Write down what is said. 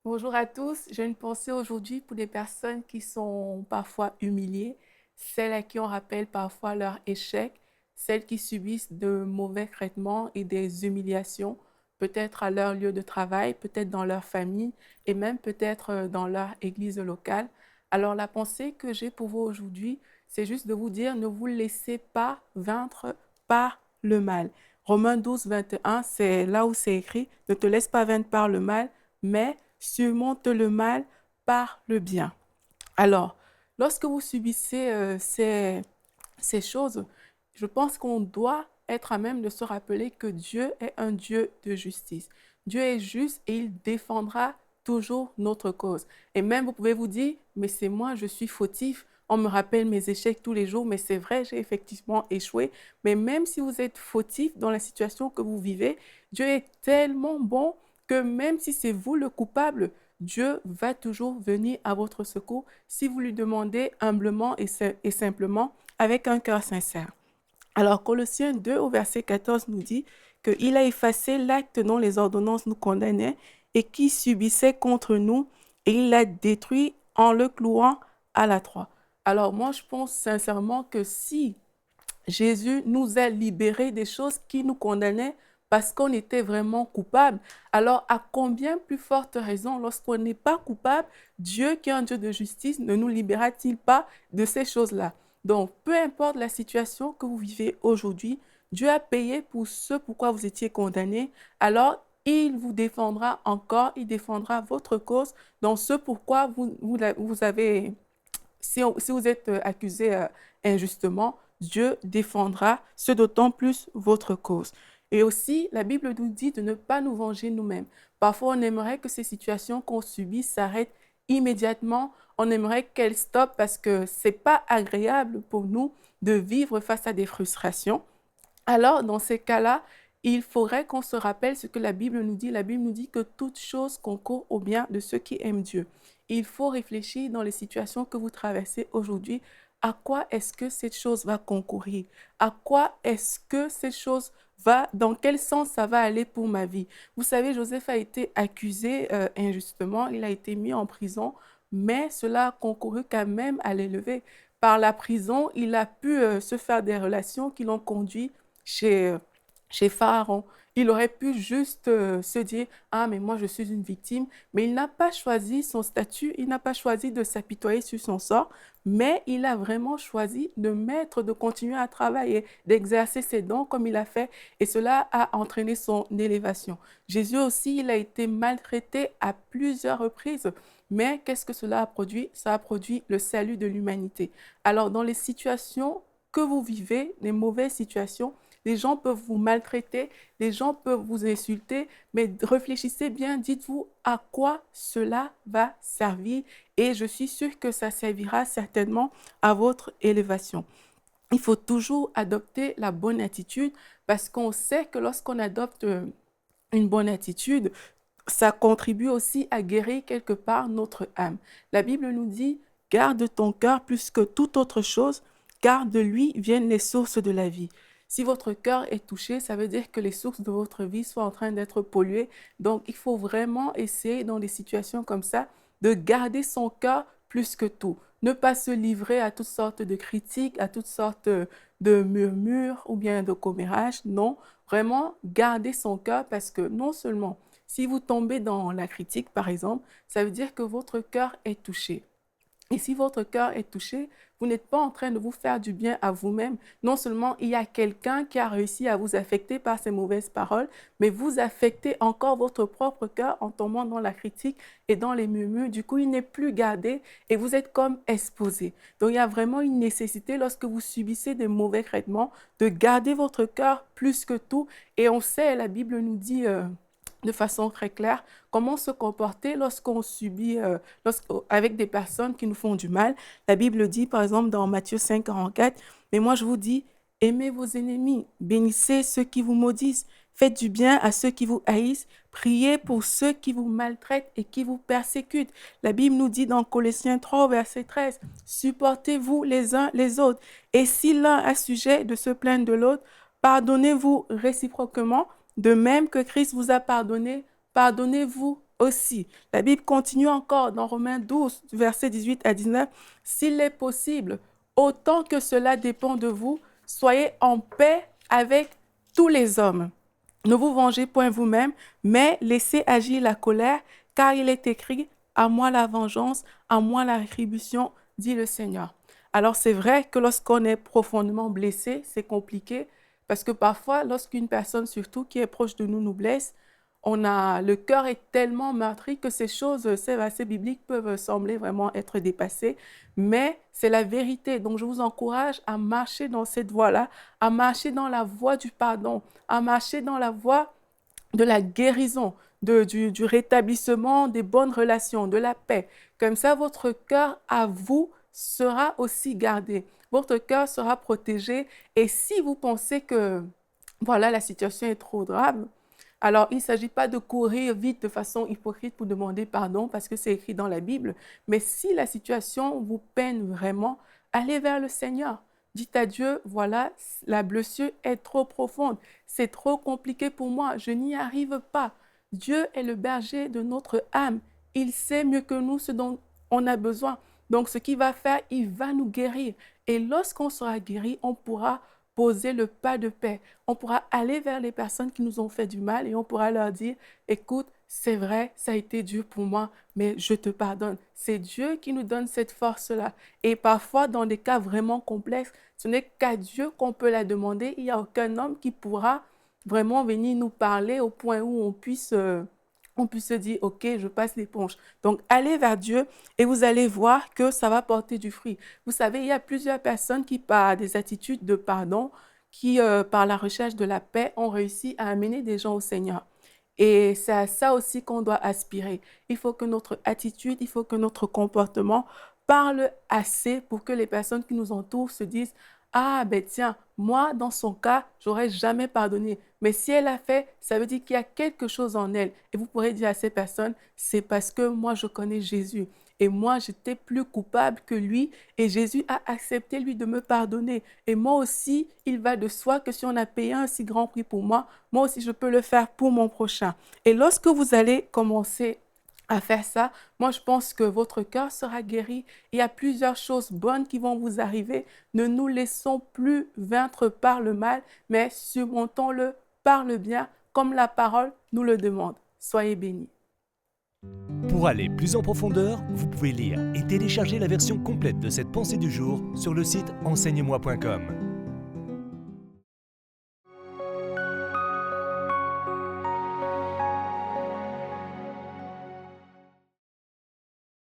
Bonjour à tous. J'ai une pensée aujourd'hui pour les personnes qui sont parfois humiliées, celles à qui on rappelle parfois leur échec, celles qui subissent de mauvais traitements et des humiliations, peut-être à leur lieu de travail, peut-être dans leur famille et même peut-être dans leur église locale. Alors la pensée que j'ai pour vous aujourd'hui, c'est juste de vous dire, ne vous laissez pas vaincre par le mal. Romains 12, 21, c'est là où c'est écrit, ne te laisse pas vaincre par le mal, mais surmonte le mal par le bien. Alors, lorsque vous subissez ces choses, je pense qu'on doit être à même de se rappeler que Dieu est un Dieu de justice. Dieu est juste et il défendra toujours notre cause. Et même vous pouvez vous dire, mais c'est moi, je suis fautif. On me rappelle mes échecs tous les jours, mais c'est vrai, j'ai effectivement échoué. Mais même si vous êtes fautif dans la situation que vous vivez, Dieu est tellement bon que même si c'est vous le coupable, Dieu va toujours venir à votre secours si vous lui demandez humblement et simplement avec un cœur sincère. Alors Colossiens 2 au verset 14 nous dit qu'il a effacé l'acte dont les ordonnances nous condamnaient et qui subissait contre nous et il l'a détruit en le clouant à la croix. Alors moi je pense sincèrement que si Jésus nous a libérés des choses qui nous condamnaient parce qu'on était vraiment coupable. Alors, à combien plus forte raison, lorsqu'on n'est pas coupable, Dieu, qui est un Dieu de justice, ne nous libérera-t-il pas de ces choses-là? Donc, peu importe la situation que vous vivez aujourd'hui, Dieu a payé pour ce pourquoi vous étiez condamné. Alors, il vous défendra encore, il défendra votre cause dans ce pourquoi vous avez si vous êtes accusé injustement, Dieu défendra ce d'autant plus votre cause. Et aussi, la Bible nous dit de ne pas nous venger nous-mêmes. Parfois, on aimerait que ces situations qu'on subit s'arrêtent immédiatement. On aimerait qu'elles stoppent parce que ce n'est pas agréable pour nous de vivre face à des frustrations. Alors, dans ces cas-là, il faudrait qu'on se rappelle ce que la Bible nous dit. La Bible nous dit que toute chose concourt au bien de ceux qui aiment Dieu. Il faut réfléchir dans les situations que vous traversez aujourd'hui. À quoi est-ce que cette chose va concourir? À quoi est-ce que cette chose va, dans quel sens ça va aller pour ma vie? Vous savez, Joseph a été accusé injustement, il a été mis en prison, mais cela a concouru quand même à l'élever. Par la prison, il a pu se faire des relations qui l'ont conduit chez, chez Pharaon. Il aurait pu juste se dire, ah, mais moi je suis une victime, mais il n'a pas choisi son statut, il n'a pas choisi de s'apitoyer sur son sort, mais il a vraiment choisi de continuer à travailler, d'exercer ses dons comme il a fait, et cela a entraîné son élévation. Jésus aussi, il a été maltraité à plusieurs reprises, mais qu'est-ce que cela a produit? Ça a produit le salut de l'humanité. Alors, dans les situations que vous vivez, les mauvaises situations, les gens peuvent vous maltraiter, les gens peuvent vous insulter, mais réfléchissez bien, dites-vous à quoi cela va servir et je suis sûre que ça servira certainement à votre élévation. Il faut toujours adopter la bonne attitude parce qu'on sait que lorsqu'on adopte une bonne attitude, ça contribue aussi à guérir quelque part notre âme. La Bible nous dit, garde ton cœur plus que toute autre chose, car de lui viennent les sources de la vie. Si votre cœur est touché, ça veut dire que les sources de votre vie sont en train d'être polluées. Donc, il faut vraiment essayer dans des situations comme ça de garder son cœur plus que tout. Ne pas se livrer à toutes sortes de critiques, à toutes sortes de murmures ou bien de commérages. Non, vraiment garder son cœur parce que non seulement si vous tombez dans la critique, par exemple, ça veut dire que votre cœur est touché. Et si votre cœur est touché, vous n'êtes pas en train de vous faire du bien à vous-même. Non seulement il y a quelqu'un qui a réussi à vous affecter par ses mauvaises paroles, mais vous affectez encore votre propre cœur en tombant dans la critique et dans les murmures. Du coup, il n'est plus gardé et vous êtes comme exposé. Donc, il y a vraiment une nécessité lorsque vous subissez des mauvais traitements de garder votre cœur plus que tout. Et on sait, la Bible nous dit de façon très claire comment se comporter lorsqu'on subit, avec des personnes qui nous font du mal. La Bible dit, par exemple, dans Matthieu 5, 44, mais moi je vous dis, aimez vos ennemis, bénissez ceux qui vous maudissent, faites du bien à ceux qui vous haïssent, priez pour ceux qui vous maltraitent et qui vous persécutent. La Bible nous dit dans Colossiens 3, verset 13, supportez-vous les uns les autres. Et si l'un a sujet de se plaindre de l'autre, pardonnez-vous réciproquement, de même que Christ vous a pardonné, pardonnez-vous aussi. La Bible continue encore dans Romains 12, versets 18 à 19. S'il est possible, autant que cela dépend de vous, soyez en paix avec tous les hommes. Ne vous vengez point vous-même, mais laissez agir la colère, car il est écrit, à moi la vengeance, à moi la rétribution, dit le Seigneur. Alors c'est vrai que lorsqu'on est profondément blessé, c'est compliqué, parce que parfois, lorsqu'une personne, surtout qui est proche de nous, nous blesse, le cœur est tellement meurtri que ces choses, ces versets bibliques peuvent sembler vraiment être dépassés, mais c'est la vérité. Donc je vous encourage à marcher dans cette voie-là, à marcher dans la voie du pardon, à marcher dans la voie de la guérison, du rétablissement des bonnes relations, de la paix. Comme ça, votre cœur à vous sera aussi gardé. Votre cœur sera protégé. Et si vous pensez que, voilà, la situation est trop grave, alors il ne s'agit pas de courir vite de façon hypocrite pour demander pardon parce que c'est écrit dans la Bible, mais si la situation vous peine vraiment, allez vers le Seigneur. Dites à Dieu, voilà, la blessure est trop profonde, c'est trop compliqué pour moi, je n'y arrive pas. Dieu est le berger de notre âme. Il sait mieux que nous ce dont on a besoin. Donc, ce qu'il va faire, il va nous guérir. Et lorsqu'on sera guéri, on pourra poser le pas de paix. On pourra aller vers les personnes qui nous ont fait du mal et on pourra leur dire, écoute, c'est vrai, ça a été dur pour moi, mais je te pardonne. C'est Dieu qui nous donne cette force-là. Et parfois, dans des cas vraiment complexes, ce n'est qu'à Dieu qu'on peut la demander. Il n'y a aucun homme qui pourra vraiment venir nous parler au point où on puisse se dire, OK, je passe l'éponge. Donc, allez vers Dieu et vous allez voir que ça va porter du fruit. Vous savez, il y a plusieurs personnes qui, par des attitudes de pardon, qui, par la recherche de la paix, ont réussi à amener des gens au Seigneur. Et c'est à ça aussi qu'on doit aspirer. Il faut que notre attitude, il faut que notre comportement parle assez pour que les personnes qui nous entourent se disent, ah, ben tiens, moi, dans son cas, j'aurais jamais pardonné. Mais si elle a fait, ça veut dire qu'il y a quelque chose en elle. Et vous pourrez dire à ces personnes, c'est parce que moi, je connais Jésus. Et moi, j'étais plus coupable que lui. Et Jésus a accepté, lui, de me pardonner. Et moi aussi, il va de soi que si on a payé un si grand prix pour moi, moi aussi, je peux le faire pour mon prochain. Et lorsque vous allez commencer à faire ça, moi, je pense que votre cœur sera guéri. Il y a plusieurs choses bonnes qui vont vous arriver. Ne nous laissons plus vaincre par le mal, mais surmontons-le par le bien, comme la parole nous le demande. Soyez bénis. Pour aller plus en profondeur, vous pouvez lire et télécharger la version complète de cette pensée du jour sur le site enseigne-moi.com.